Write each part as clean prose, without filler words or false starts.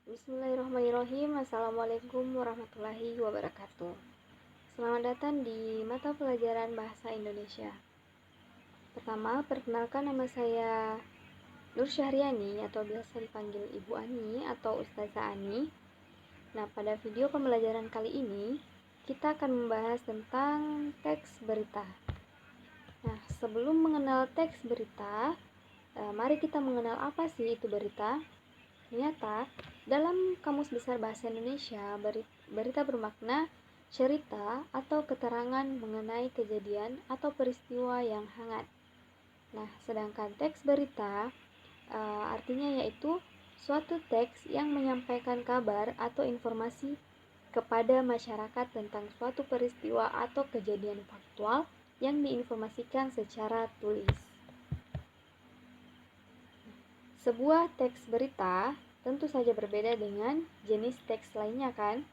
Bismillahirrahmanirrahim. Assalamualaikum warahmatullahi wabarakatuh. Selamat datang di mata pelajaran Bahasa Indonesia. Pertama, perkenalkan, nama saya Nur Syahriani atau biasa dipanggil Ibu Ani atau Ustazah Ani. Nah, pada video pembelajaran kali ini kita akan membahas tentang teks berita. Nah, sebelum mengenal teks berita, mari kita mengenal apa sih itu berita. Ternyata, dalam Kamus Besar Bahasa Indonesia, berita bermakna cerita atau keterangan mengenai kejadian atau peristiwa yang hangat. Nah, sedangkan teks berita artinya yaitu suatu teks yang menyampaikan kabar atau informasi kepada masyarakat tentang suatu peristiwa atau kejadian faktual yang diinformasikan secara tulis. Sebuah teks berita tentu saja berbeda dengan jenis teks lainnya kan?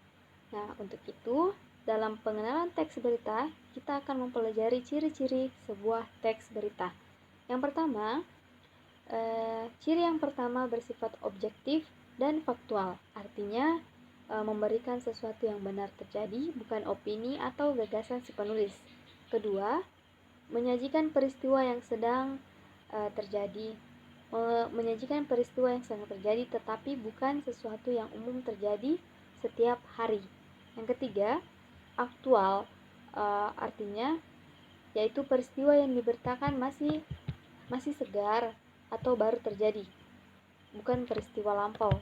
Nah, untuk itu, dalam pengenalan teks berita, kita akan mempelajari ciri-ciri sebuah teks berita. Yang pertama, ciri yang pertama bersifat objektif dan faktual. Artinya, memberikan sesuatu yang benar terjadi, bukan opini atau gagasan si penulis. Kedua, menyajikan peristiwa yang sedang terjadi. Menyajikan peristiwa yang sedang terjadi tetapi bukan sesuatu yang umum terjadi setiap hari. Yang ketiga, aktual, artinya yaitu peristiwa yang diberitakan masih segar atau baru terjadi, bukan peristiwa lampau.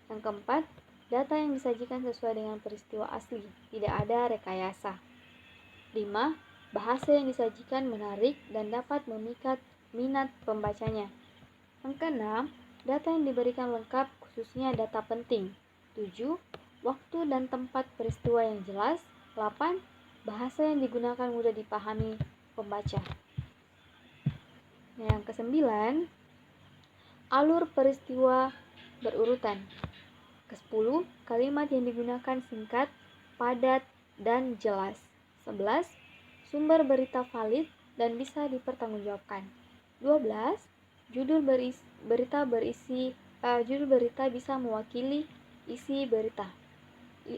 Yang keempat, data yang disajikan sesuai dengan peristiwa asli, tidak ada rekayasa. 5. Bahasa yang disajikan menarik dan dapat memikat minat pembacanya. Yang keenam, data yang diberikan lengkap, khususnya data penting. 7. Waktu dan tempat peristiwa yang jelas. 8. Bahasa yang digunakan mudah dipahami pembaca. Yang kesembilan, alur peristiwa berurutan. Ke-10, kalimat yang digunakan singkat, padat, dan jelas. 11. Sumber berita valid dan bisa dipertanggungjawabkan. 12. Judul berita bisa mewakili isi berita.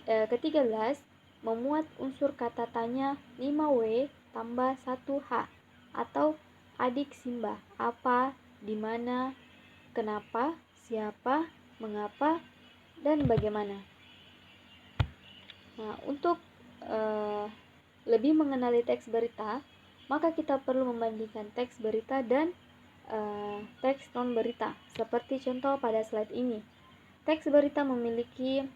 Ke-13, memuat unsur kata tanya 5W tambah 1H atau adik simbah, apa, di mana, kenapa, siapa, mengapa, dan bagaimana. Nah, untuk lebih mengenali teks berita, maka kita perlu membandingkan teks berita dan teks non berita. Seperti contoh pada slide ini, teks berita memiliki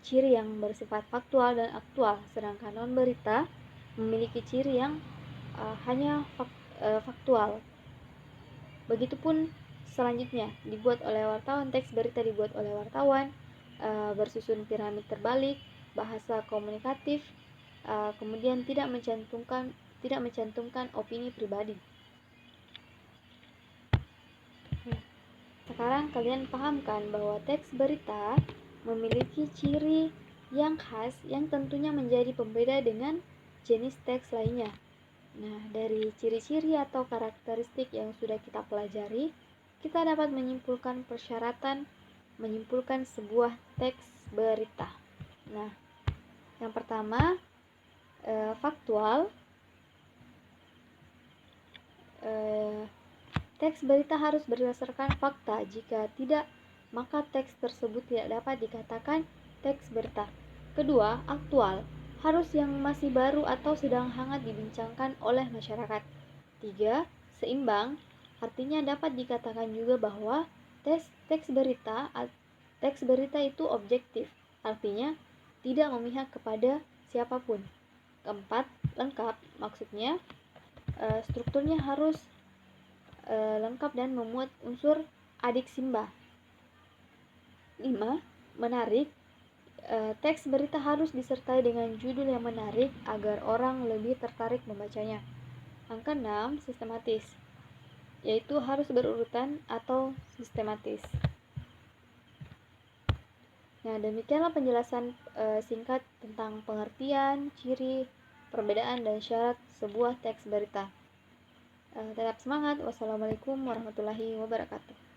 ciri yang bersifat faktual dan aktual, sedangkan non berita memiliki ciri yang hanya faktual. Begitupun selanjutnya, dibuat oleh wartawan, teks berita dibuat oleh wartawan, bersusun piramid terbalik, bahasa komunikatif, kemudian tidak mencantumkan opini pribadi. Sekarang kalian pahamkan bahwa teks berita memiliki ciri yang khas yang tentunya menjadi pembeda dengan jenis teks lainnya. Nah, dari ciri-ciri atau karakteristik yang sudah kita pelajari, kita dapat menyimpulkan persyaratan menyimpulkan sebuah teks berita. Nah, yang pertama, faktual. Teks berita harus berdasarkan fakta. Jika tidak, maka teks tersebut tidak dapat dikatakan teks berita. Kedua, aktual. Harus yang masih baru atau sedang hangat dibincangkan oleh masyarakat. 3. Seimbang. Artinya dapat dikatakan juga bahwa teks berita itu objektif. Artinya tidak memihak kepada siapapun. Keempat, lengkap. Maksudnya strukturnya harus lengkap dan memuat unsur adik simbah. 5. Menarik. Teks berita harus disertai dengan judul yang menarik agar orang lebih tertarik membacanya. Yang keenam, sistematis, yaitu harus berurutan atau sistematis. Nah, demikianlah penjelasan singkat tentang pengertian, ciri, perbedaan, dan syarat sebuah teks berita. Tetap semangat. Wassalamualaikum warahmatullahi wabarakatuh.